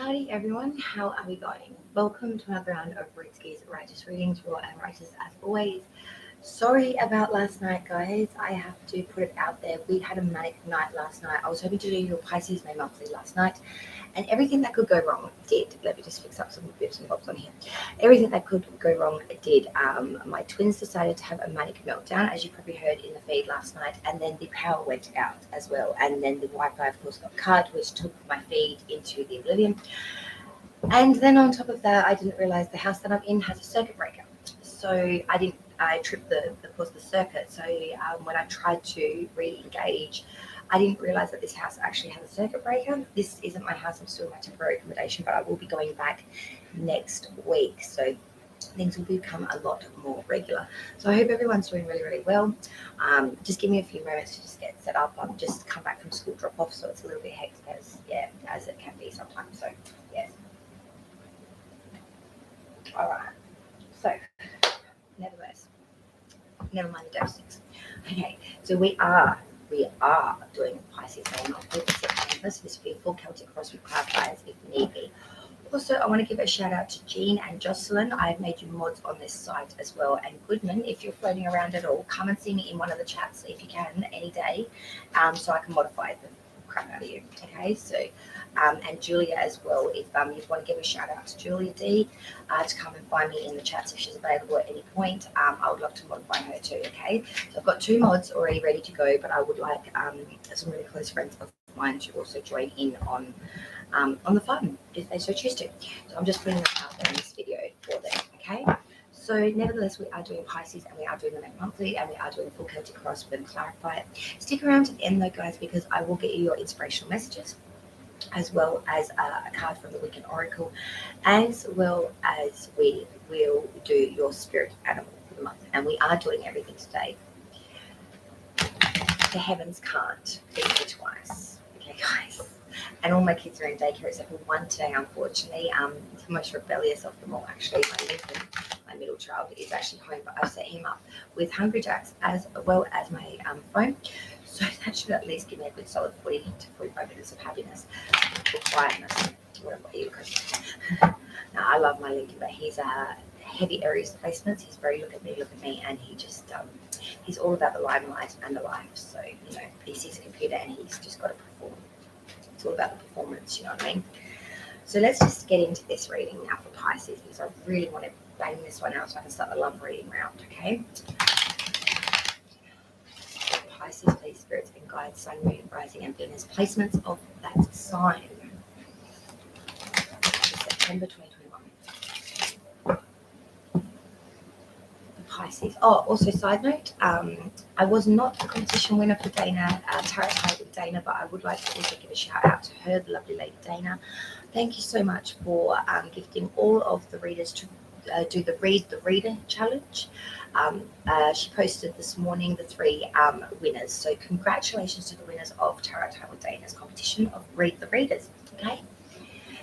Howdy everyone, how are we going? Welcome to another round of Ritski's Righteous Readings, raw and righteous as always. Sorry about last night, guys. I have to put it out there. We had a manic night last night. I was hoping to do your Pisces May monthly last night, and everything that could go wrong did. Let me just fix up some bits and bobs on here. Everything that could go wrong did. My twins decided to have a manic meltdown, as you probably heard in the feed last night, and then the power went out as well, and then the Wi-Fi of course got cut, which took my feed into the oblivion. And then on top of that, I didn't realize the house that I'm in has a circuit breaker. So I tripped the circuit. So when I tried to re-engage, I didn't realize that this house actually has a circuit breaker. This isn't my house. I'm still in my temporary accommodation, but I will be going back next week. So things will become a lot more regular. So I hope everyone's doing really, really well. Just give me a few moments to just get set up. I've just come back from school drop off, so it's a little bit hectic as it can be sometimes. So yes. All right. So nevertheless, never mind the dosings. Okay, so we are doing Pisces May month with September. So this will be a full Celtic cross with clarifiers if need be. Also, I want to give a shout out to Jean and Jocelyn. I've made you mods on this site as well. And Goodman, if you're floating around at all, come and see me in one of the chats if you can any day, so I can modify the crap out of you. Okay, so and Julia as well. If you want to give a shout out to Julia D to come and find me in the chats if she's available at any point, I would love to modify her too. Okay, so I've got 2 mods already ready to go, but I would like some really close friends of mine to also join in on the fun if they so choose to. So I'm just putting that out there in this video for them. Okay. So nevertheless, we are doing Pisces and we are doing the May monthly and we are doing the full Celtic cross with clarify it. Stick around to the end though, guys, because I will get you your inspirational messages, as well as a card from the Wiccan Oracle, as well as we will do your spirit animal for the month. And we are doing everything today. The heavens can't be here twice. Okay, guys. And all my kids are in daycare except for one today, unfortunately. The most rebellious of them all, actually. My middle child is actually home, but I've set him up with Hungry Jacks as well as my phone. So that should at least give me a good solid 40 to 45 minutes of happiness or quietness, whatever you call it. Now, I love my Lincoln, but he's a heavy Aries placements. He's very look at me, and he just he's all about the limelight and the life. So he sees a computer and he's just got to perform. It's all about the performance, you know what I mean? So let's just get into this reading now for Pisces, because I really want to bang this one out so I can start the love reading round. Okay. Pisces, please, spirits and guides, sun, moon, rising, and Venus, placements of that sign. September 2021. Pisces. Oh, also side note, I was not the competition winner for Dana, Tarot Card with Dana, but I would like to also give a shout out to her, the lovely lady Dana. Thank you so much for gifting all of the readers to do the Read the Reader challenge. She posted this morning the 3 winners. So congratulations to the winners of Tarot Card with Dana's competition of Read the Readers. Okay,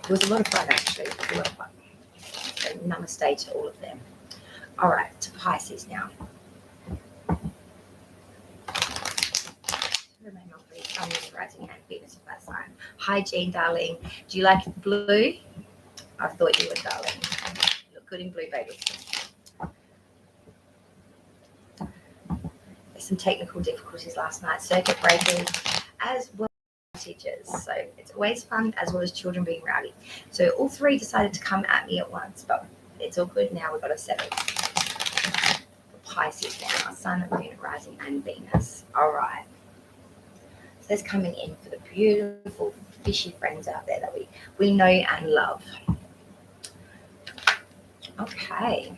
it was a lot of fun actually. It was a lot of fun. So namaste to all of them. All right, to Pisces now. Rising and Venus of that sign. Hi, Jean, darling. Do you like blue? I thought you would, darling. You look good in blue, baby. There's some technical difficulties last night. Circuit breakers, as well as teachers. So it's always fun, as well as children being rowdy. So all 3 decided to come at me at once, but it's all good now. We've got a 7. Pisces now, Sun, Moon, Rising, and Venus. All right. So that's coming in for the beautiful fishy friends out there that we know and love. Okay,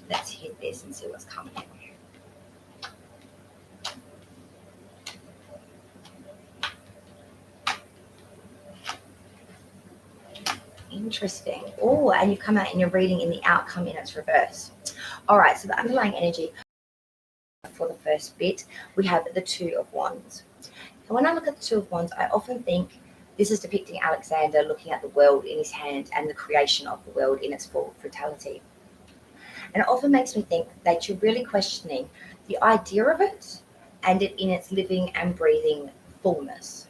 let's hit this and see what's coming in. Interesting. Oh, and you've come out and you're reading in the outcome in its reverse. All right, so the underlying energy for the first bit, we have the 2 of Wands. And when I look at the 2 of Wands, I often think this is depicting Alexander looking at the world in his hand and the creation of the world in its full brutality. And it often makes me think that you're really questioning the idea of it and it in its living and breathing fullness.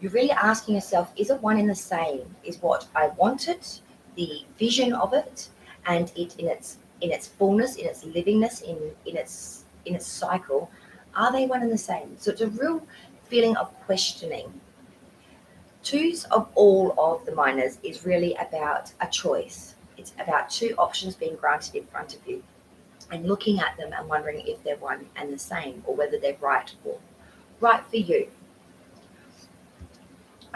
You're really asking yourself, is it one and the same? Is what I wanted, the vision of it, and it in its fullness, in its livingness, in its cycle, are they one and the same? So it's a real feeling of questioning. Twos of all of the minors is really about a choice. It's about two options being granted in front of you and looking at them and wondering if they're one and the same or whether they're right for you.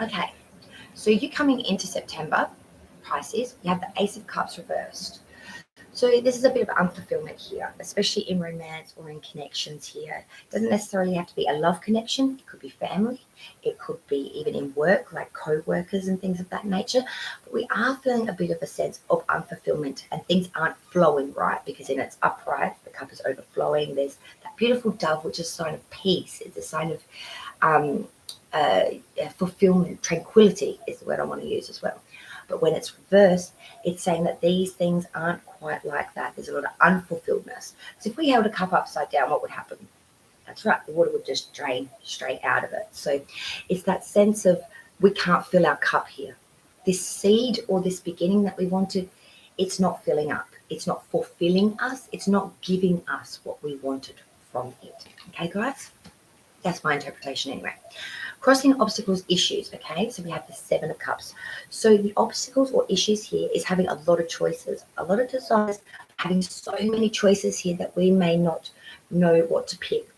Okay, so you're coming into September, Pisces, you have the Ace of Cups reversed. So this is a bit of unfulfillment here, especially in romance or in connections here. It doesn't necessarily have to be a love connection. It could be family. It could be even in work, like co-workers and things of that nature. But we are feeling a bit of a sense of unfulfillment and things aren't flowing right because in its upright, the cup is overflowing. There's that beautiful dove, which is a sign of peace. It's a sign of fulfillment, tranquility is the word I want to use as well. But when it's reversed, it's saying that these things aren't quite like that. There's a lot of unfulfilledness. So if we held a cup upside down, what would happen? That's right, the water would just drain straight out of it. So it's that sense of we can't fill our cup here. This seed or this beginning that we wanted, it's not filling up. It's not fulfilling us. It's not giving us what we wanted from it. Okay, guys? That's my interpretation anyway. Crossing obstacles, issues, okay? So we have the Seven of Cups. So the obstacles or issues here is having a lot of choices, a lot of desires, having so many choices here that we may not know what to pick.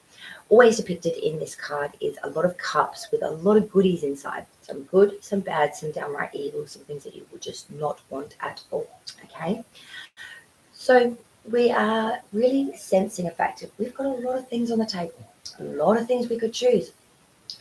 Always depicted in this card is a lot of cups with a lot of goodies inside. Some good, some bad, some downright evil, some things that you would just not want at all, okay? So we are really sensing a fact that we've got a lot of things on the table, a lot of things we could choose.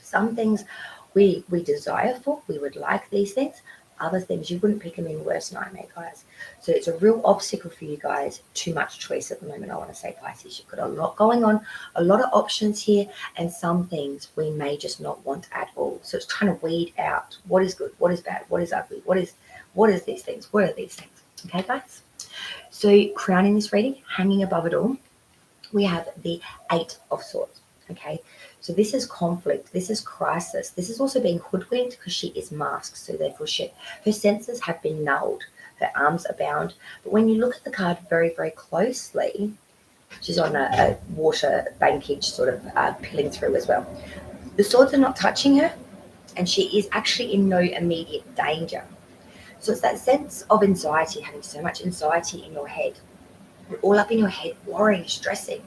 Some things we desire for, we would like these things. Other things, you wouldn't pick them in worst nightmare, guys. So it's a real obstacle for you guys. Too much choice at the moment, I want to say, Pisces. You've got a lot going on, a lot of options here, and some things we may just not want at all. So it's trying to weed out what is good, what is bad, what is ugly, what is these things, what are these things. Okay, guys? So crowning this reading, hanging above it all, we have the Eight of Swords. Okay, so this is conflict, this is crisis, this is also being hoodwinked because she is masked, so therefore her senses have been nulled, her arms are bound. But when you look at the card very, very closely, she's on a water bankage sort of peeling through as well. The swords are not touching her, and she is actually in no immediate danger. So it's that sense of anxiety, having so much anxiety in your head. You're all up in your head, worrying, stressing.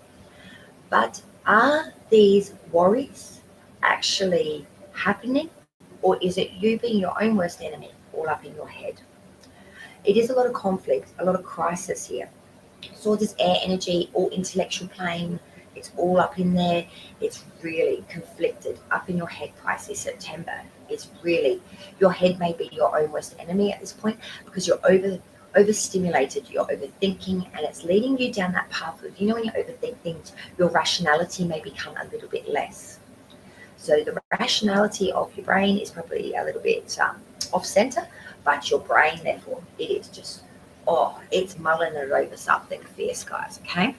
But are these worries actually happening, or is it you being your own worst enemy all up in your head? It is a lot of conflict, a lot of crisis here. Swords is air energy, all intellectual plane. It's all up in there. It's really conflicted up in your head, Pisces. September is really, your head may be your own worst enemy at this point because you're overstimulated, you're overthinking, and it's leading you down that path of, when you overthink things, your rationality may become a little bit less. So the rationality of your brain is probably a little bit off center, but your brain, therefore, it is just, it's mulling it over something fierce, guys, okay?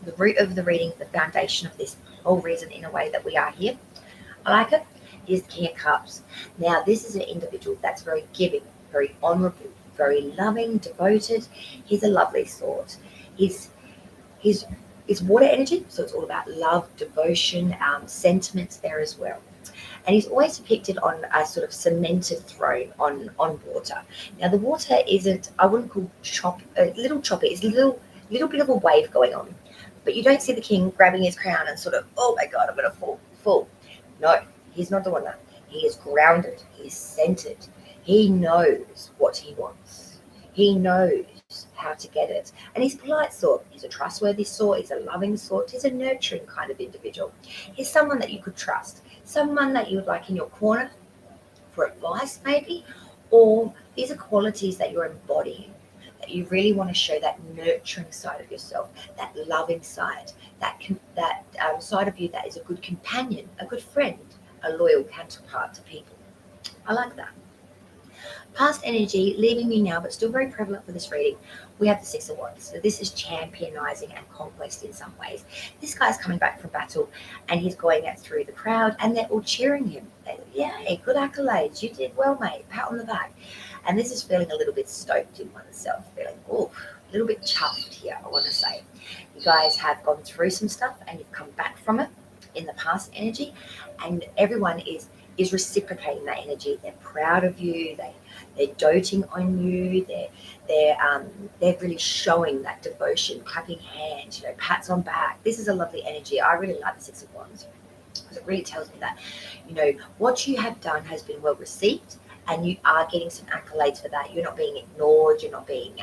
The root of the reading, the foundation of this whole reason in a way that we are here, I like it, is the King of Cups. Now, this is an individual that's very giving, very honorable, very loving, devoted. He's a lovely sort. He's water energy, so it's all about love, devotion, sentiments there as well. And he's always depicted on a sort of cemented throne on water. Now, the water isn't, I wouldn't call a little choppy. It's a little bit of a wave going on. But you don't see the king grabbing his crown and sort of, oh my God, I'm going to fall. No, he's not doing that. He is grounded. He is centered. He knows what he wants. He knows how to get it. And he's a polite sort. He's a trustworthy sort. He's a loving sort. He's a nurturing kind of individual. He's someone that you could trust. Someone that you would like in your corner for advice maybe. Or these are qualities that you're embodying, that you really want to show, that nurturing side of yourself, that loving side, that side of you that is a good companion, a good friend, a loyal counterpart to people. I like that. Past energy leaving you now, but still very prevalent for this reading. We have the Six of Wands. So this is championizing and conquest in some ways. This guy's coming back from battle and he's going out through the crowd and they're all cheering him. Yay, good accolades. You did well, mate. Pat on the back. And this is feeling a little bit stoked in oneself, feeling, a little bit chuffed here, I want to say. You guys have gone through some stuff and you've come back from it in the past energy, and everyone is reciprocating that energy. They're proud of you. They're doting on you. They're really showing that devotion, clapping hands, pats on back. This is a lovely energy. I really like the Six of Wands because it really tells me that, what you have done has been well received, and you are getting some accolades for that. You're not being ignored. You're not being,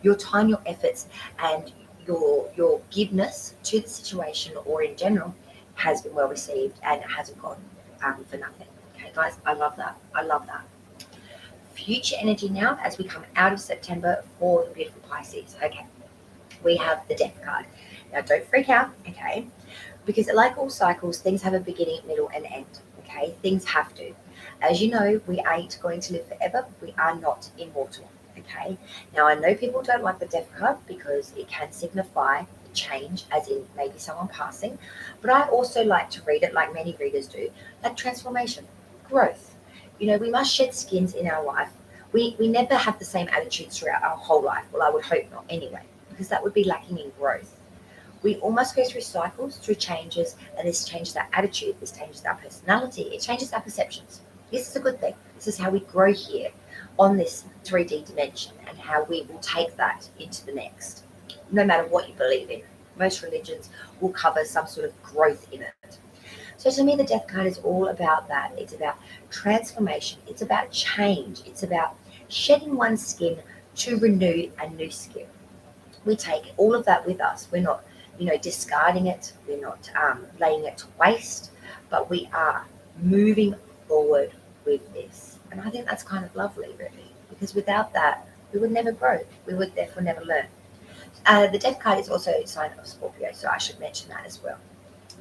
your time, your efforts, and your giveness to the situation or in general has been well received, and it hasn't gone for nothing. Okay, guys, I love that. I love that. Future energy now as we come out of September for the beautiful Pisces. Okay, we have the Death card. Now, don't freak out, okay, because like all cycles, things have a beginning, middle, and end. Okay, things have to. As you know, we ain't going to live forever. We are not immortal. Okay, now I know people don't like the Death card because it can signify change, as in maybe someone passing, but I also like to read it, like many readers do, like transformation, growth. We must shed skins in our life. We never have the same attitudes throughout our whole life. Well, I would hope not anyway, because that would be lacking in growth. We all must go through cycles, through changes, and this changes our attitude, this changes our personality, it changes our perceptions. This is a good thing. This is how we grow here on this 3D dimension, and how we will take that into the next. No matter what you believe in, most religions will cover some sort of growth in it. So to me, the Death card is all about that. It's about transformation. It's about change. It's about shedding one's skin to renew a new skin. We take all of that with us. We're not, discarding it. We're not laying it to waste, but we are moving forward with this. And I think that's kind of lovely, really, because without that, we would never grow. We would therefore never learn. The Death card is also a sign of Scorpio, so I should mention that as well.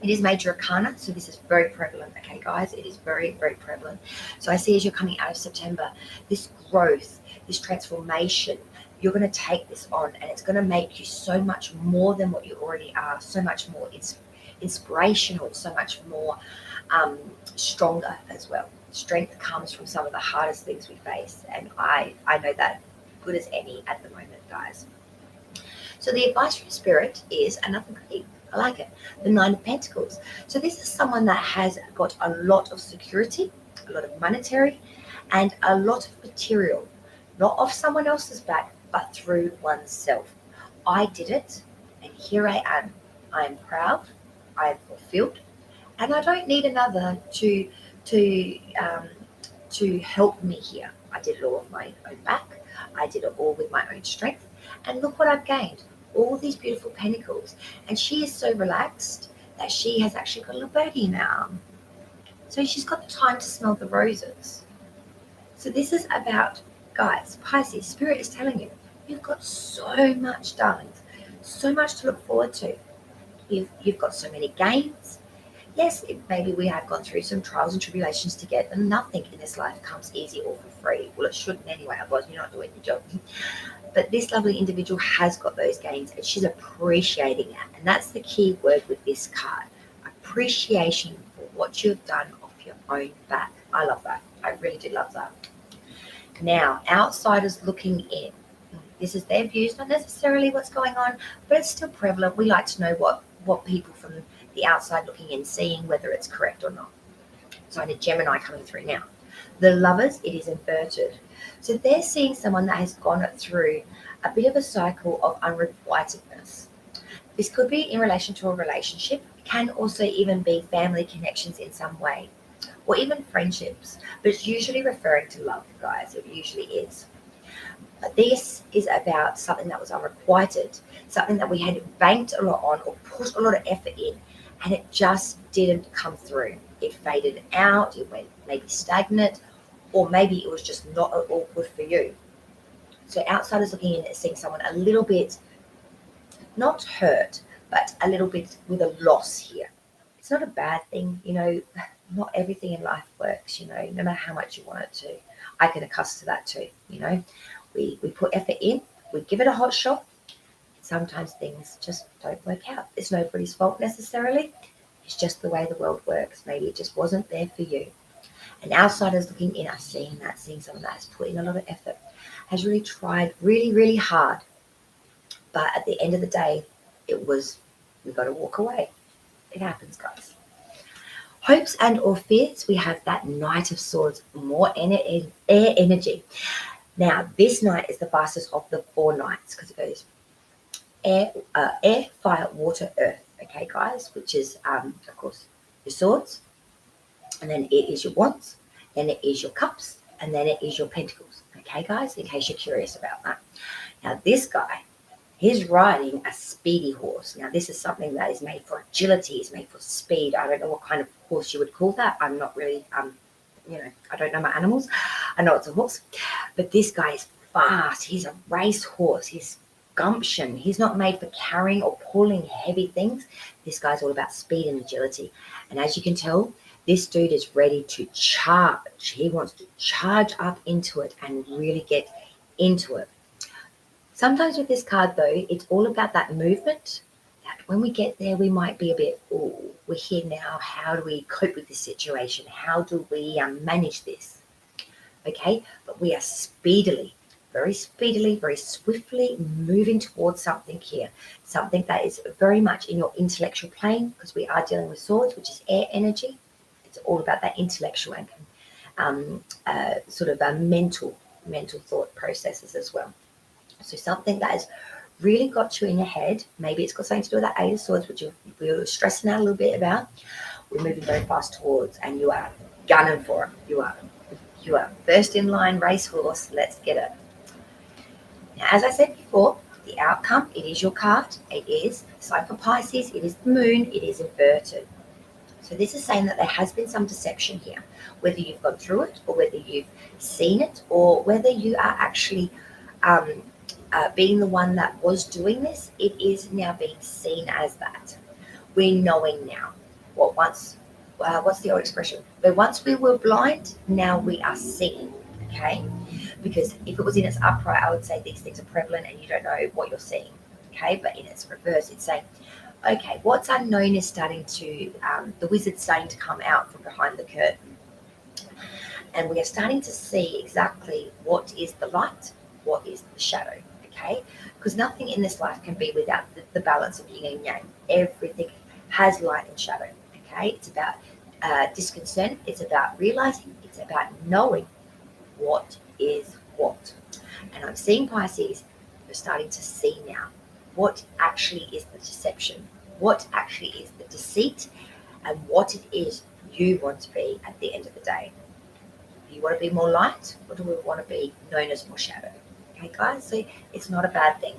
It is major arcana, so this is very prevalent, okay, guys? It is very, very prevalent. So I see as you're coming out of September, this growth, this transformation, you're going to take this on, and it's going to make you so much more than what you already are, so much more inspirational, so much more stronger as well. Strength comes from some of the hardest things we face, and I know that good as any at the moment, guys. So the advice from Spirit is another great. I like it. The Nine of Pentacles. So this is someone that has got a lot of security, a lot of monetary, and a lot of material, not off someone else's back, but through oneself. I did it, and here I am. I am proud. I am fulfilled, and I don't need another to help me here. I did it all off my own back. I did it all with my own strength, and look what I've gained. All these beautiful pentacles, and she is so relaxed that she has actually got a little birdie in her arm. So she's got the time to smell the roses. So this is about, guys, Pisces, Spirit is telling you, you've got so much, darlings, so much to look forward to. You've got so many gains. Yes, maybe we have gone through some trials and tribulations together. Nothing in this life comes easy or for free. Well, it shouldn't anyway, otherwise you're not doing your job. But this lovely individual has got those gains, and she's appreciating it. And that's the key word with this card. Appreciation for what you've done off your own back. I love that. I really do love that. Now, outsiders looking in. This is their views, not necessarily what's going on, but it's still prevalent. We like to know what people from the outside looking in seeing, whether it's correct or not. So I had a Gemini coming through now. The Lovers, it is inverted. So they're seeing someone that has gone through a bit of a cycle of unrequitedness. This could be in relation to a relationship, can also even be family connections in some way, or even friendships, but it's usually referring to love, guys. It usually is. But this is about something that was unrequited, something that we had banked a lot on or put a lot of effort in, and it just didn't come through. It faded out, it went maybe stagnant, or maybe it was just not at all good for you. So outsiders looking in and seeing someone a little bit, not hurt, but a little bit with a loss here. It's not a bad thing, not everything in life works, no matter how much you want it to. I can attest to that too, We put effort in, we give it a hot shot. Sometimes things just don't work out. It's nobody's fault necessarily. It's just the way the world works. Maybe it just wasn't there for you. And outsiders looking in are seeing someone that has put in a lot of effort, has really tried really, really hard. But at the end of the day, we've got to walk away. It happens, guys. Hopes and or fears, we have that Knight of Swords, more air energy. Now, this knight is the fastest of the 4 knights because it goes air, fire, water, earth. Okay, guys, which is, of course, your swords. And then it is your wands. Then it is your cups. And then it is your pentacles. Okay, guys, in case you're curious about that. Now, this guy, he's riding a speedy horse. Now, this is something that is made for agility. It's made for speed. I don't know what kind of horse you would call that. I'm not really, I don't know my animals. I know it's a horse. But this guy is fast. He's a race horse. He's gumption. He's not made for carrying or pulling heavy things. This guy's all about speed and agility. And as you can tell, this dude is ready to charge. He wants to charge up into it and really get into it. Sometimes with this card, though, it's all about that movement. That when we get there, we might be a bit, we're here now. How do we cope with this situation? How do we manage this? Okay, but we are very speedily, very swiftly moving towards something here. Something that is very much in your intellectual plane, because we are dealing with swords, which is air energy. It's all about that intellectual and mental thought processes as well. So something that has really got you in your head. Maybe it's got something to do with that 8 of Swords, which we were stressing out a little bit about. We're moving very fast towards, and you are gunning for it. You are first in line, racehorse. Let's get it. Now, as I said before, the outcome, it is your card. It is, so for Pisces, it is the moon. It is inverted. So this is saying that there has been some deception here, whether you've gone through it or whether you've seen it or whether you are actually being the one that was doing this. It is now being seen as that. We're knowing now what once, what's the old expression? But once we were blind, now we are seeing, okay? Because if it was in its upright, I would say these things are prevalent and you don't know what you're seeing, okay? But in its reverse, it's saying, okay, what's unknown is starting to, the wizard's starting to come out from behind the curtain. And we are starting to see exactly what is the light, what is the shadow, okay? Because nothing in this life can be without the balance of yin and yang. Everything has light and shadow, okay? It's about disconcern, it's about realizing, it's about knowing what is what. And I'm seeing Pisces, you're starting to see now what actually is the deception, what actually is the deceit, and what it is you want to be at the end of the day. Do you want to be more light, or do we want to be known as more shadow? Okay, guys, so it's not a bad thing.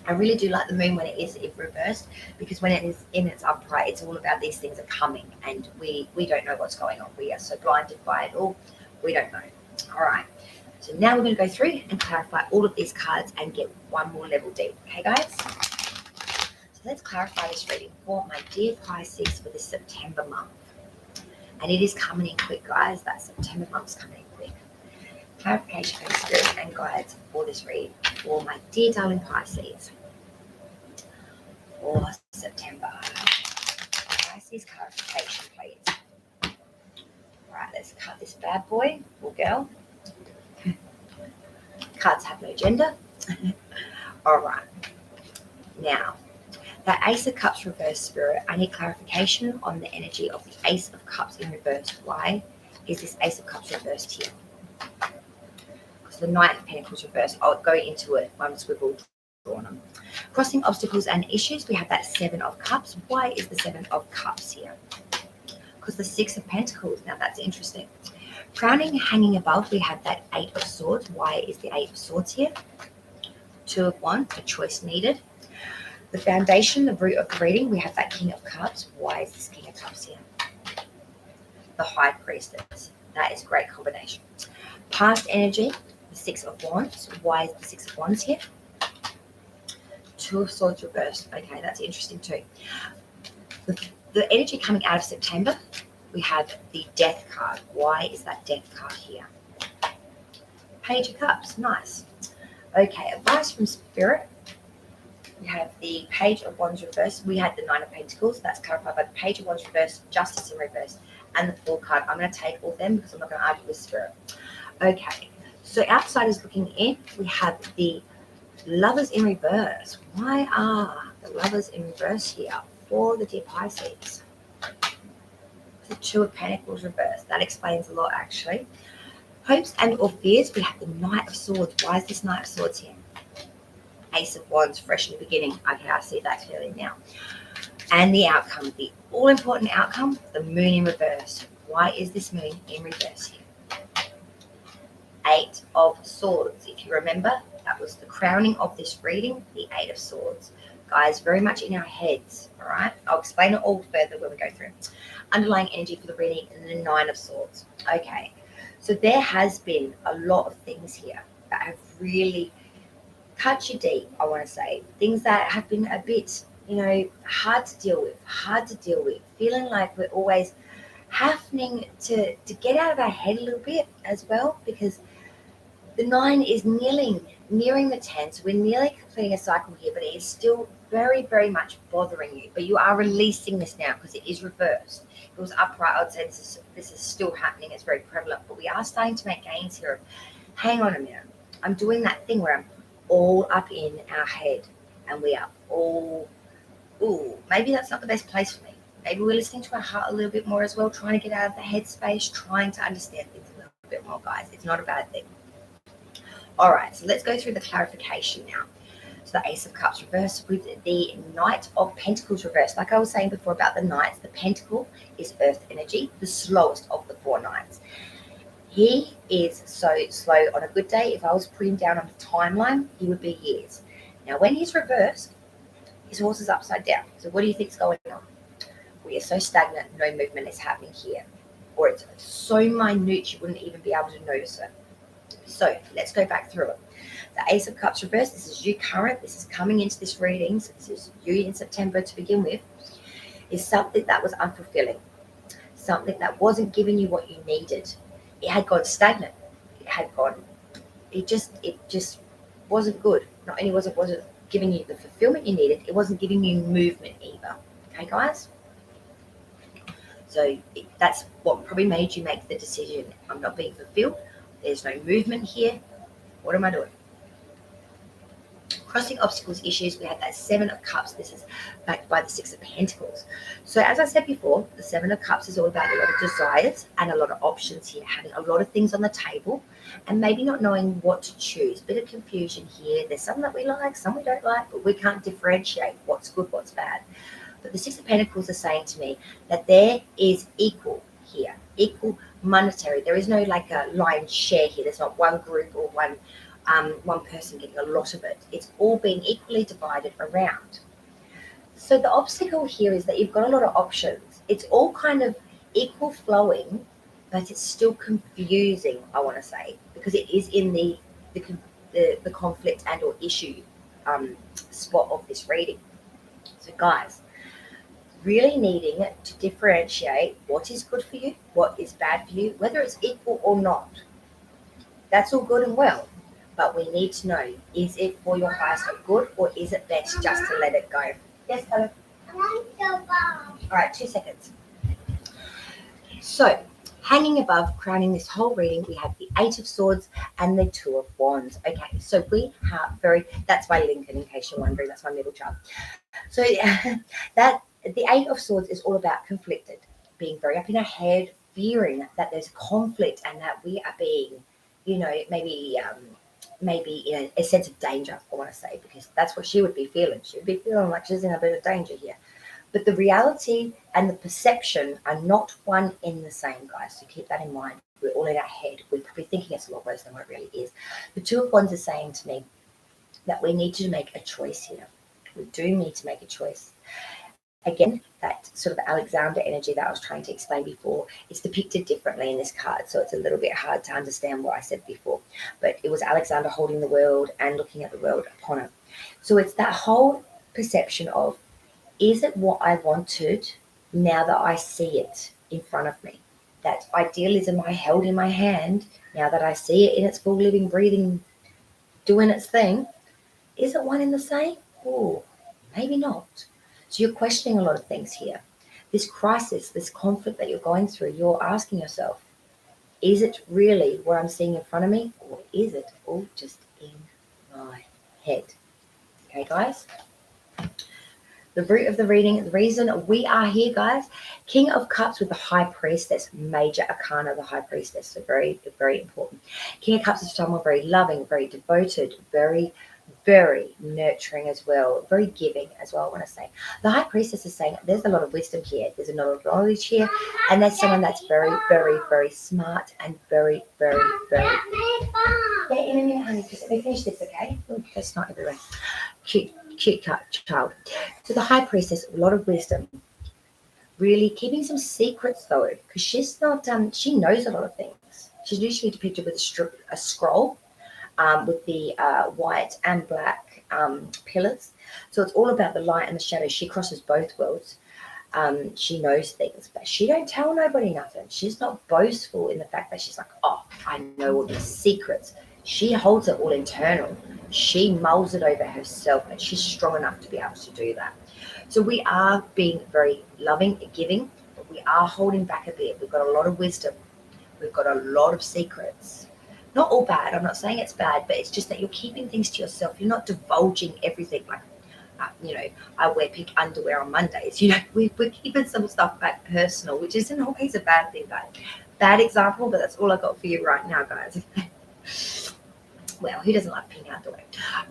I really do like the moon when it is in reversed, because when it is in its upright, it's all about these things are coming, and we don't know what's going on. We are so blinded by it all, we don't know. All right, so now we're going to go through and clarify all of these cards and get one more level deep. Okay, guys? So let's clarify this reading for my dear Pisces for this September month. And it is coming in quick, guys. That September month's coming in quick. Clarification for spirit and guides for this read for my dear darling Pisces for September. Pisces clarification, please. Right, let's cut this bad boy or girl. Cards have no gender. All right. Now, that Ace of Cups reverse, spirit, I need clarification on the energy of the Ace of Cups in reverse. Why is this Ace of Cups reversed here? Because the Knight of Pentacles reversed. I'll go into it once we've all drawn them. Crossing obstacles and issues, we have that 7 of Cups. Why is the 7 of Cups here? Because the 6 of Pentacles. Now that's interesting. Crowning, hanging above, we have that 8 of Swords. Why is the 8 of Swords here? 2 of Wands, a choice needed. The foundation, the root of the reading, we have that King of Cups. Why is this King of Cups here? The High Priestess. That is a great combination. Past energy, the 6 of Wands. Why is the 6 of Wands here? 2 of Swords reversed. Okay, that's interesting too. The energy coming out of September, we have the Death card. Why is that Death card here? Page of Cups, nice. Okay, advice from Spirit. We have the Page of Wands reversed. We had the Nine of Pentacles. That's clarified by the Page of Wands reversed, Justice in reverse, and the Fool card. I'm going to take all of them because I'm not going to argue with Spirit. Okay, so outsiders looking in, we have the Lovers in reverse. Why are the Lovers in reverse here for the dear Pisces? The Two of Pentacles reversed. That explains a lot, actually. Hopes and or fears, we have the Knight of Swords. Why is this Knight of Swords here? Ace of Wands, fresh in the beginning. Okay, I see that clearly now. And the outcome, the all-important outcome, the Moon in reverse. Why is this Moon in reverse here? Eight of Swords. If you remember, that was the crowning of this reading, the Eight of Swords. Guys, very much in our heads, all right? I'll explain it all further when we go through. Underlying energy for the reading and the Nine of Swords. Okay, so there has been a lot of things here that have really cut you deep, I want to say. Things that have been a bit, hard to deal with, feeling like we're always having to get out of our head a little bit as well, because the 9 is nearing the 10, so we're nearly completing a cycle here, but it is still very, very much bothering you. But you are releasing this now because it is reversed. If it was upright, I would say this is still happening. It's very prevalent, but we are starting to make gains here. Hang on a minute. I'm doing that thing where I'm all up in our head and we are all, maybe that's not the best place for me. Maybe we're listening to our heart a little bit more as well, trying to get out of the headspace, trying to understand things a little bit more, guys. It's not a bad thing. All right, so let's go through the clarification now. So the Ace of Cups reversed with the Knight of Pentacles reversed. Like I was saying before about the Knights, the Pentacle is Earth energy, the slowest of the 4 Knights. He is so slow on a good day. If I was putting him down on the timeline, he would be years. Now, when he's reversed, his horse is upside down. So what do you think is going on? We are so stagnant, no movement is happening here. Or it's so minute you wouldn't even be able to notice it. So let's go back through it. The Ace of Cups reversed, this is you current, this is coming into this reading, so this is you in September to begin with, is something that was unfulfilling, something that wasn't giving you what you needed. It had gone stagnant. It just wasn't good. Not only wasn't giving you the fulfillment you needed, it wasn't giving you movement either. Okay, guys? So that's what probably made you make the decision. I'm not being fulfilled. There's no movement here. What am I doing? Crossing obstacles, issues, we had that 7 of Cups. This is backed by the 6 of Pentacles. So as I said before, the 7 of Cups is all about a lot of desires and a lot of options here, having a lot of things on the table and maybe not knowing what to choose. Bit of confusion here. There's some that we like, some we don't like, but we can't differentiate what's good, what's bad. But the 6 of Pentacles are saying to me that there is equal here, equal monetary. There is no like a line share here. There's not one group or one person getting a lot of it. It's all being equally divided around. So the obstacle here is that you've got a lot of options. It's all kind of equal flowing, but it's still confusing, I want to say, because it is in the conflict and or issue spot of this reading. So guys, really needing to differentiate what is good for you, what is bad for you, whether it's equal or not. That's all good and well. But we need to know, is it for your highest good or is it best just to let it go? Yes, hello. All right, 2 seconds. So, hanging above, crowning this whole reading, we have the 8 of Swords and the 2 of Wands. Okay, so we have that's my Lincoln, in case you're wondering, that's my middle child. So, the 8 of Swords is all about conflicted, being very up in our head, fearing that there's conflict and that we are being, maybe in a sense of danger, I want to say, because that's what she would be feeling. She would be feeling like she's in a bit of danger here. But the reality and the perception are not one in the same, guys. So keep that in mind. We're all in our head. We're probably thinking it's a lot worse than what it really is. The 2 of Wands are saying to me that we need to make a choice here. We do need to make a choice. Again, that sort of Alexander energy that I was trying to explain before is depicted differently in this card, so it's a little bit hard to understand what I said before. But it was Alexander holding the world and looking at the world upon it. So it's that whole perception of, is it what I wanted now that I see it in front of me. That idealism I held in my hand, now that I see it in its full living, breathing, doing its thing, is it one and the same? Oh, maybe not. So you're questioning a lot of things here. This crisis, this conflict that you're going through, you're asking yourself, is it really what I'm seeing in front of me, or is it all just in my head? Okay, guys? The root of the reading, the reason we are here, guys, King of Cups with the High Priestess, major arcana, the High Priestess, so very, very important. King of Cups is someone very loving, very devoted, very, very nurturing as well, very giving as well, I want to say. The High Priestess is saying there's a lot of wisdom here, there's a lot of knowledge here, and there's someone that's very, very, very smart and very, very, very... Yeah, in a minute, honey, because we finish this, okay? Ooh, that's not everywhere. Cute child. So the High Priestess, a lot of wisdom, really keeping some secrets though, because she's not, she knows a lot of things. She's usually depicted with a scroll with the white and black pillars. So it's all about the light and the shadow. She crosses both worlds. She knows things, but she don't tell nobody nothing. She's not boastful in the fact that she's like, oh, I know all these secrets. She holds it all internal. She mulls it over herself, and she's strong enough to be able to do that. So we are being very loving and giving, but we are holding back a bit. We've got a lot of wisdom. We've got a lot of secrets. Not all bad. I'm not saying it's bad, but it's just that you're keeping things to yourself. You're not divulging everything. Like, I wear pink underwear on Mondays. We're keeping some stuff back personal, which isn't always a bad thing, guys. Bad example, but that's all I got for you right now, guys. Well, who doesn't like pink underwear?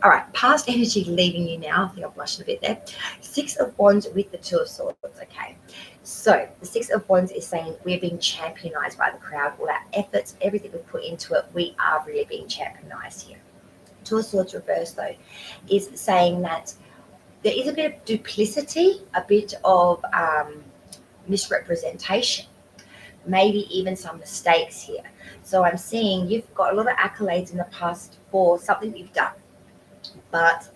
All right, past energy leaving you now. I think I'm blushing a bit there. Six of Wands with the Two of Swords. Okay, so the Six of Wands is saying we're being championized by the crowd. All our efforts, everything we've put into it, we are really being championized here. Two of Swords reverse, though, is saying that there is a bit of duplicity, a bit of misrepresentation, maybe even some mistakes here. So I'm seeing you've got a lot of accolades in the past for something you've done, but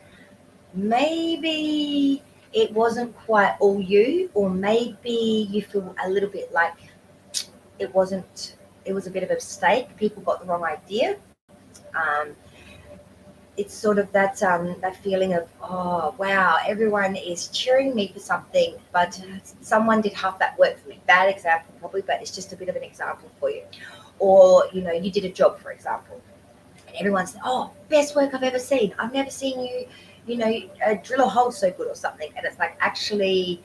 maybe it wasn't quite all you, or maybe you feel a little bit like it was a bit of a mistake. People got the wrong idea. It's sort of that feeling of, oh, wow, everyone is cheering me for something, but someone did half that work for me. Bad example probably, but it's just a bit of an example for you. Or, you did a job, for example, and everyone's, oh, best work I've ever seen. I've never seen you, drill a hole so good or something. And it's like, actually,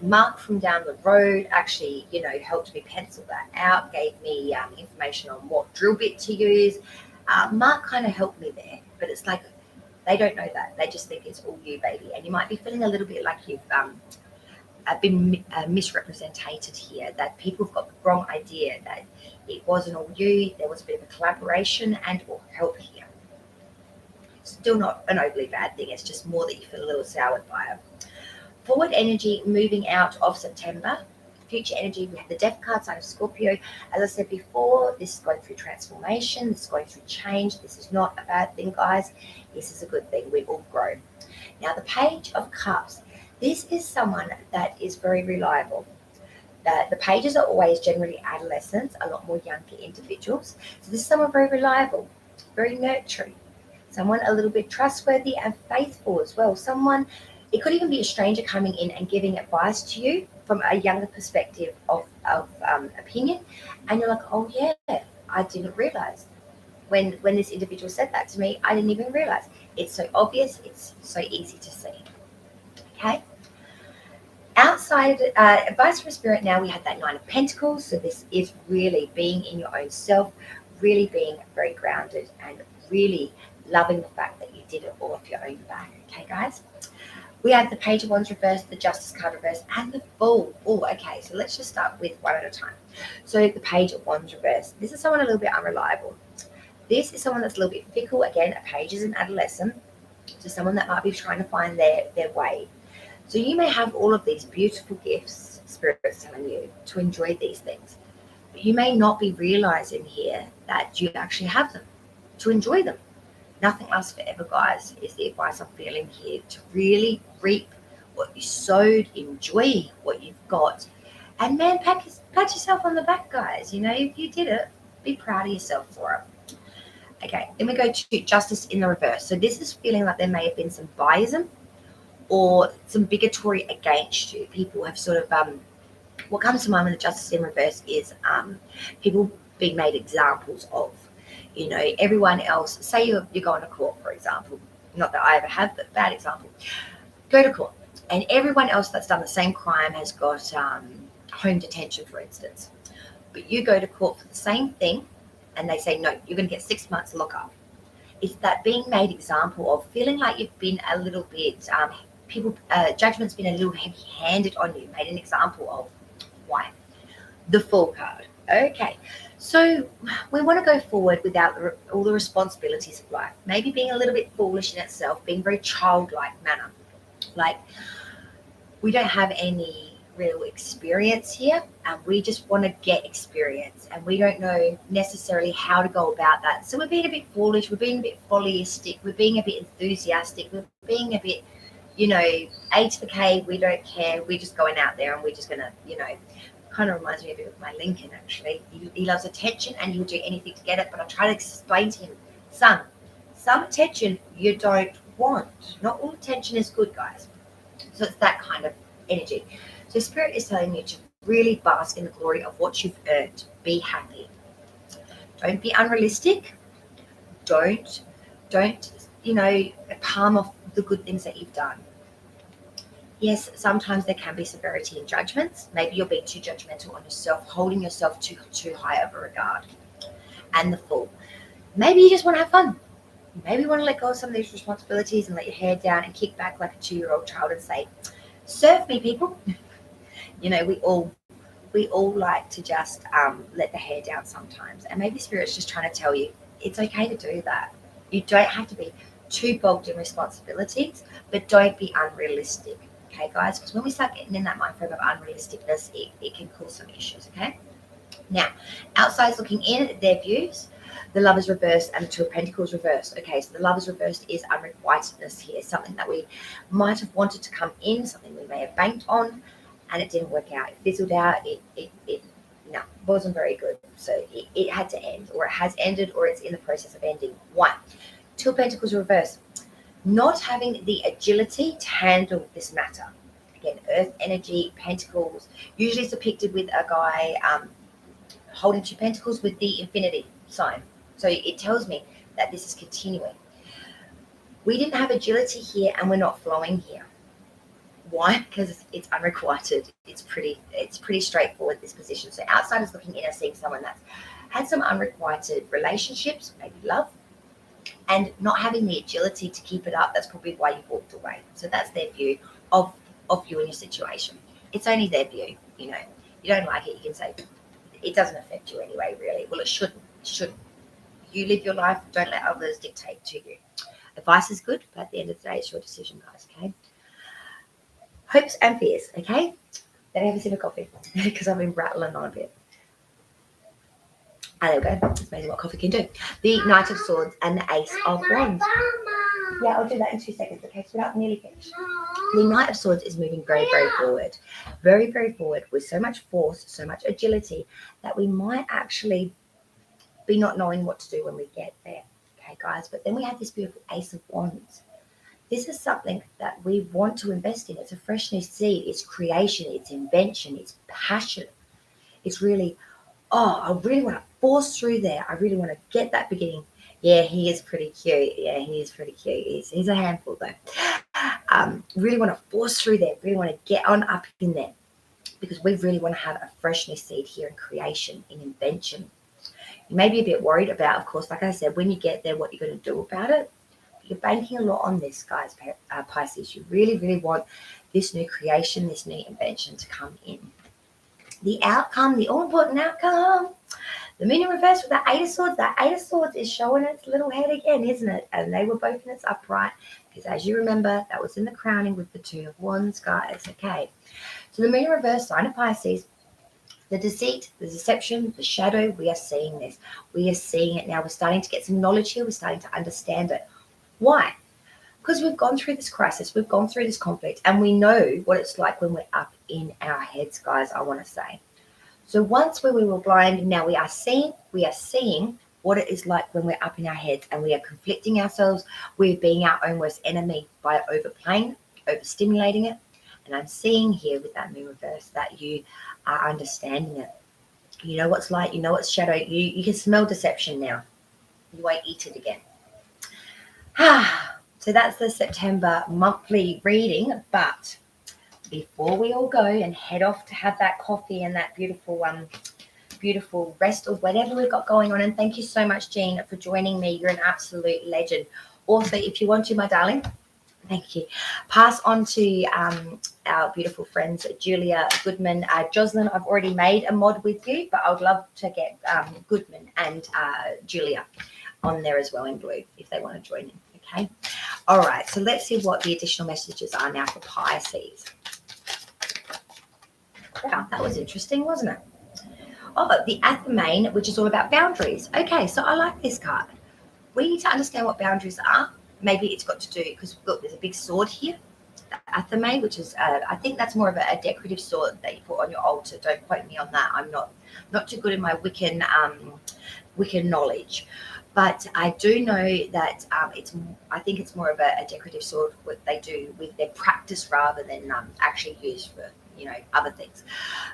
Mark from down the road actually, helped me pencil that out, gave me information on what drill bit to use. Mark kind of helped me there, but it's like they don't know that. They just think it's all you, baby. And you might be feeling a little bit like you've been misrepresented here, that people have got the wrong idea, that it wasn't all you. There was a bit of a collaboration and or help here. Still not an overly bad thing. It's just more that you feel a little soured by it. Forward energy moving out of September. Future energy, we have the Death card, sign of Scorpio. As I said before, this is going through transformation. This is going through change. This is not a bad thing, guys. This is a good thing. We all grow. Now, the Page of Cups. This is someone that is very reliable. The pages are always generally adolescents, a lot more younger individuals. So this is someone very reliable, very nurturing, someone a little bit trustworthy and faithful as well. Someone, it could even be a stranger coming in and giving advice to you from a younger perspective of opinion. And you're like, oh yeah, I didn't realize. When this individual said that to me, I didn't even realize. It's so obvious, it's so easy to see. Okay. Outside advice from Spirit, now we have that Nine of Pentacles. So this is really being in your own self, really being very grounded and really loving the fact that you did it all off your own back. Okay, guys? We have the Page of Wands reversed, the Justice card reversed, and the Fool. Oh, okay. So let's just start with one at a time. So the Page of Wands reversed. This is someone a little bit unreliable. This is someone that's a little bit fickle. Again, a page is an adolescent. So someone that might be trying to find their way. So you may have all of these beautiful gifts, Spirit's telling you, to enjoy these things. But you may not be realizing here that you actually have them, to enjoy them. Nothing lasts forever, guys, is the advice I'm feeling here. To really reap what you sowed, enjoy what you've got, And man, pat yourself on the back, guys. You know, if you did it, be proud of yourself for it. Okay, then we go to justice in the reverse. So this is feeling like there may have been some biasm or some bigotry against you. People have sort of, what comes to mind with the justice in reverse is people being made examples of. You know, everyone else, say you're going to court, for example. Not that I ever have, but bad example. Go to court, and everyone else that's done the same crime has got home detention, for instance. But you go to court for the same thing, and they say, no, you're going to get 6 months lockup. It's that being made example of, feeling like you've been a little bit, judgment's been a little heavy-handed on you, made an example of. Why? The Fool card. Okay, so we want to go forward without all the responsibilities of life. Maybe being a little bit foolish in itself, being very childlike manner. Like, we don't have any real experience here, and we just want to get experience, and we don't know necessarily how to go about that. So we're being a bit foolish, we're being a bit follyistic, we're being a bit enthusiastic, we're being a bit, you know, A to the K, we don't care, we're just going out there and we're just going to, you know, kind of reminds me a bit of my Lincoln, actually. He loves attention and he'll do anything to get it, but I try to explain to him, son, some attention you don't want. Not all attention is good, guys. So it's that kind of energy. So Spirit is telling you to really bask in the glory of what you've earned. Be happy. Don't be unrealistic. Don't, you know, palm off the good things that you've done. Yes, sometimes there can be severity in judgments. Maybe you're being too judgmental on yourself, holding yourself too high of a regard. And the Fool. Maybe you just want to have fun. Maybe you want to let go of some of these responsibilities and let your hair down and kick back like a 2-year-old child and say, serve me, people. You know, we all like to just let the hair down sometimes. And maybe Spirit's just trying to tell you it's okay to do that. You don't have to be too bogged in responsibilities, but don't be unrealistic. Okay, guys? Because when we start getting in that mind frame of unrealisticness, it can cause some issues, okay? Now, outside's looking in at their views. The Lovers reversed and the Two of Pentacles reversed. Okay, so the Lovers reversed is unrequitedness here, something that we might have wanted to come in, something we may have banked on, and it didn't work out. It fizzled out. It wasn't very good. So it had to end, or it has ended, or it's in the process of ending. One, Two of Pentacles reversed. Not having the agility to handle this matter. Again, Earth energy, Pentacles, usually it's depicted with a guy holding 2 pentacles with the infinity sign. So it tells me that this is continuing. We didn't have agility here, and we're not flowing here. Why? Because it's unrequited. It's pretty straightforward, this position. So outsiders looking in are seeing someone that's had some unrequited relationships, maybe love, and not having the agility to keep it up. That's probably why you walked away. So that's their view of you and your situation. It's only their view, you know. You don't like it, you can say, it doesn't affect you anyway, really. Well, it shouldn't. You live your life. Don't let others dictate to you. Advice is good, but at the end of the day, it's your decision, guys, okay? Hopes and fears, okay? Then I have a sip of coffee because I've been rattling on a bit. And there we go. It's amazing what coffee can do. The Knight of Swords and the Ace of Wands. Yeah, I'll do that in 2 seconds, okay? So we're nearly finished. The Knight of Swords is moving very, very forward. Very, very forward with so much force, so much agility that we might actually be not knowing what to do when we get there. Okay, guys? But then we have this beautiful Ace of Wands. This is something that we want to invest in. It's a fresh new seed. It's creation. It's invention. It's passion. It's really, I really want to force through there. I really want to get that beginning. Yeah, he is pretty cute. He's a handful, though. Really want to force through there. Really want to get on up in there because we really want to have a fresh new seed here in creation, in invention. You may be a bit worried about, of course, like I said, when you get there, what you're going to do about it. You're banking a lot on this, guys, Pisces. You really, really want this new creation, this new invention to come in. The outcome, the all-important outcome, the Moon in reverse with the Eight of Swords. That Eight of Swords is showing its little head again, isn't it? And they were both in its upright because, as you remember, that was in the crowning with the Two of Wands, guys. Okay. So the Moon in reverse, sign of Pisces. The deceit, the deception, the shadow, we are seeing this. We are seeing it now. We're starting to get some knowledge here. We're starting to understand it. Why? because we've gone through this crisis, we've gone through this conflict, and we know what it's like when we're up in our heads, guys, I want to say. So once when we were blind, now we are seeing what it is like when we're up in our heads and we are conflicting ourselves. We're being our own worst enemy by overplaying, overstimulating it. And I'm seeing here with that moon reverse that you are understanding it. You know what's light, you know what's shadow. You can smell deception now. You won't eat it again. So that's the September monthly reading. But before we all go and head off to have that coffee and that beautiful rest or whatever we've got going on, and thank you so much, Jean, for joining me. You're an absolute legend. Also, if you want to, my darling, thank you, pass on to our beautiful friends Julia Goodman, Jocelyn. I've already made a mod with you, but I would love to get Goodman and Julia on there as well in blue if they want to join in. Okay, all right, so let's see what the additional messages are now for Pisces. Wow, that was interesting, wasn't it? Oh, the Athame, which is all about boundaries. Okay, so I like this card. We need to understand what boundaries are. Maybe it's got to do, because look, there's a big sword here, the Athame, which is, I think that's more of a decorative sword that you put on your altar. Don't quote me on that. I'm not too good in my Wiccan knowledge. But I do know that I think it's more of a decorative sword, what they do with their practice rather than actually used for, other things.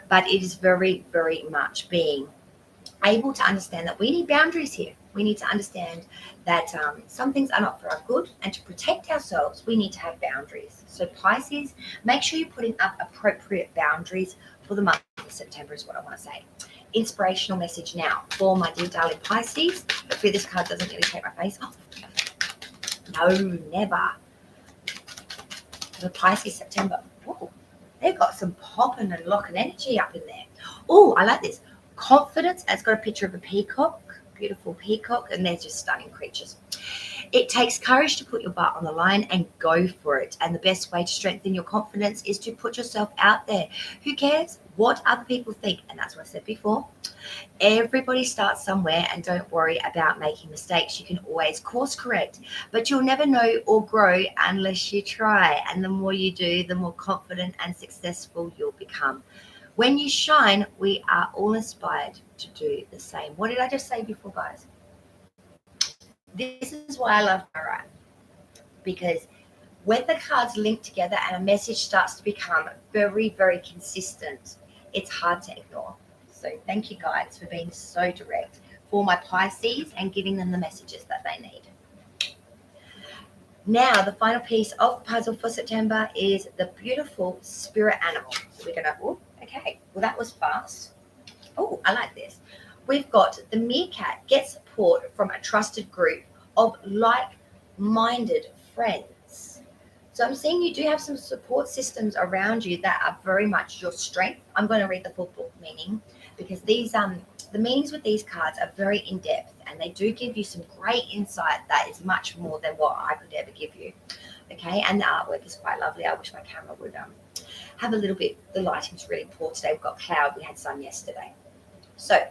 But it is very, very much being able to understand that we need boundaries here. We need to understand that some things are not for our good, and to protect ourselves, we need to have boundaries. So Pisces, make sure you're putting up appropriate boundaries for the month of September is what I want to say. Inspirational message now for my dear darling Pisces. Hopefully this card doesn't really take my face off. No, never. The Pisces September. Ooh, they've got some popping and locking energy up in there. Oh, I like this. Confidence. It's got a picture of a peacock, beautiful peacock, and they're just stunning creatures. It takes courage to put your butt on the line and go for it. And the best way to strengthen your confidence is to put yourself out there. Who cares what other people think? And that's what I said before. Everybody starts somewhere, and don't worry about making mistakes. You can always course correct, but you'll never know or grow unless you try. And the more you do, the more confident and successful you'll become. When you shine, we are all inspired to do the same. What did I just say before, guys? This is why I love tarot, because when the cards link together and a message starts to become very, very consistent, it's hard to ignore. So thank you, guys, for being so direct for my Pisces and giving them the messages that they need. Now, the final piece of the puzzle for September is the beautiful spirit animal. So we're going to, okay, well, that was fast. Oh, I like this. We've got the meerkat. Get support from a trusted group of like-minded friends. So I'm seeing you do have some support systems around you that are very much your strength. I'm going to read the full book meaning, because these the meanings with these cards are very in-depth, and they do give you some great insight that is much more than what I could ever give you. Okay, and the artwork is quite lovely. I wish my camera would have a little bit. The lighting's really poor today. We've got cloud. We had sun yesterday. So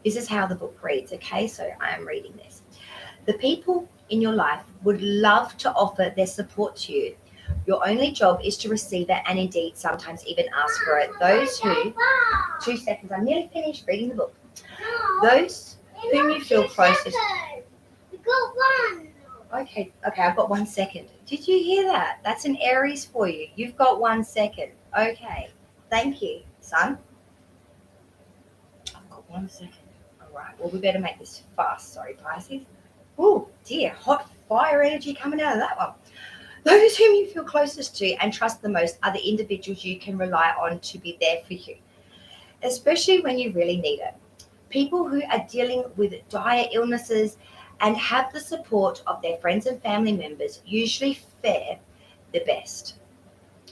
this is how the book reads, okay? So I am reading this. The people in your life would love to offer their support to you. Your only job is to receive it, and indeed sometimes even ask for it. Those who, 2 seconds, I'm nearly finished reading the book. Those whom you feel closest. We got one. Okay, I've got 1 second. Did you hear that? That's an Aries for you. You've got 1 second. Okay, thank you, son. I've got 1 second. All right, well, we better make this fast. Sorry, Pisces. Oh, dear, hot fire energy coming out of that one. Those whom you feel closest to and trust the most are the individuals you can rely on to be there for you, especially when you really need it. People who are dealing with dire illnesses and have the support of their friends and family members usually fare the best.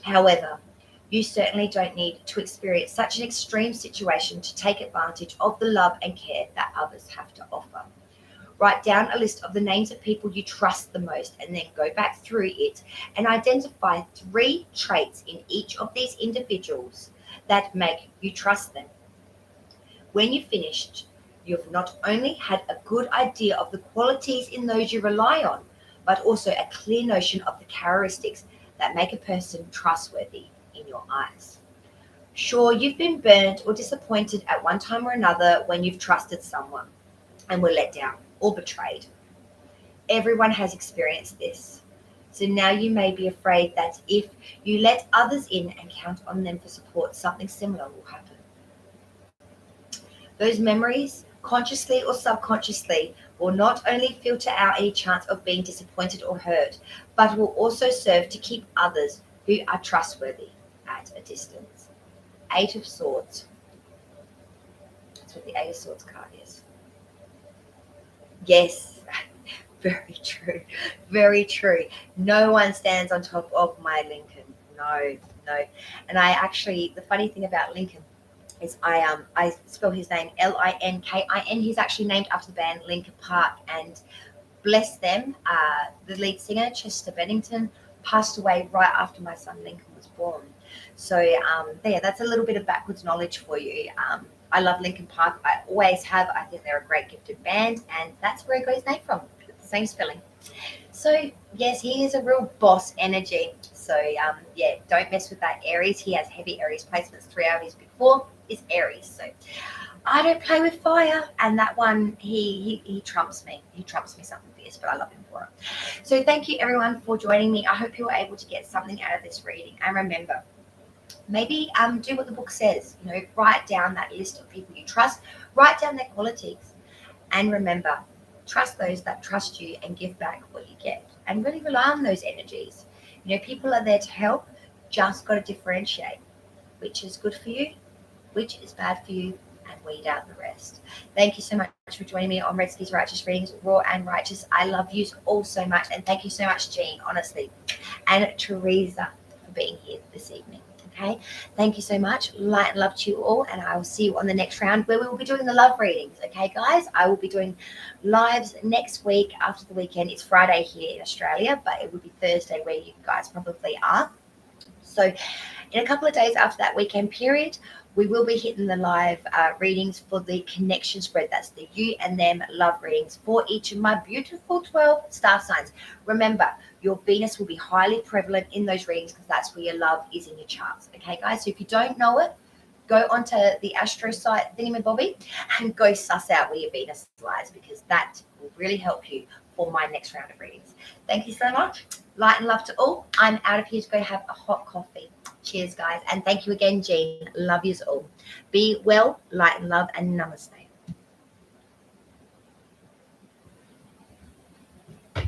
However, you certainly don't need to experience such an extreme situation to take advantage of the love and care that others have to offer. Write down a list of the names of people you trust the most, and then go back through it and identify 3 traits in each of these individuals that make you trust them. When you've finished, you've not only had a good idea of the qualities in those you rely on, but also a clear notion of the characteristics that make a person trustworthy in your eyes. Sure, you've been burnt or disappointed at one time or another when you've trusted someone and were let down or betrayed. Everyone has experienced this. So now you may be afraid that if you let others in and count on them for support, something similar will happen. Those memories, consciously or subconsciously, will not only filter out any chance of being disappointed or hurt, but will also serve to keep others who are trustworthy at a distance. Eight of Swords. That's what the Eight of Swords card is. Yes, very true. Very true. No one stands on top of my Lincoln. No. And I actually, the funny thing about Lincoln is I spell his name Linkin. He's actually named after the band Linkin Park, and bless them, the lead singer Chester Bennington passed away right after my son Lincoln was born. So yeah, that's a little bit of backwards knowledge for you. I love Linkin Park. I always have. I think they're a great gifted band, and that's where he got his name from. The same spelling. So yes, he is a real boss energy. So yeah, don't mess with that Aries. He has heavy Aries placements. 3 out of his before is Aries. So I don't play with fire, and that one he trumps me. He trumps me something fierce, but I love him for it. So thank you everyone for joining me. I hope you were able to get something out of this reading. And remember, maybe do what the book says. Write down that list of people you trust. Write down their qualities, and remember, trust those that trust you and give back what you get. And really rely on those energies. People are there to help. Just got to differentiate which is good for you, which is bad for you, and weed out the rest. Thank you so much for joining me on Red Skis Righteous Readings, Raw and Righteous. I love you all so much, and thank you so much, Jean, honestly, and Teresa for being here this evening. Okay, thank you so much. Light and love to you all, and I will see you on the next round where we will be doing the love readings. Okay, guys, I will be doing lives next week after the weekend. It's Friday here in Australia, but it will be Thursday where you guys probably are. So in a couple of days after that weekend period, we will be hitting the live readings for the connection spread. That's the you and them love readings for each of my beautiful 12 star signs. Remember, your Venus will be highly prevalent in those readings because that's where your love is in your charts. Okay, guys? So if you don't know it, go onto the Astro site thingamabobby and go suss out where your Venus lies, because that will really help you for my next round of readings. Thank you so much. Light and love to all. I'm out of here to go have a hot coffee. Cheers, guys. And thank you again, Jean. Love yous all. Be well, light and love, and namaste.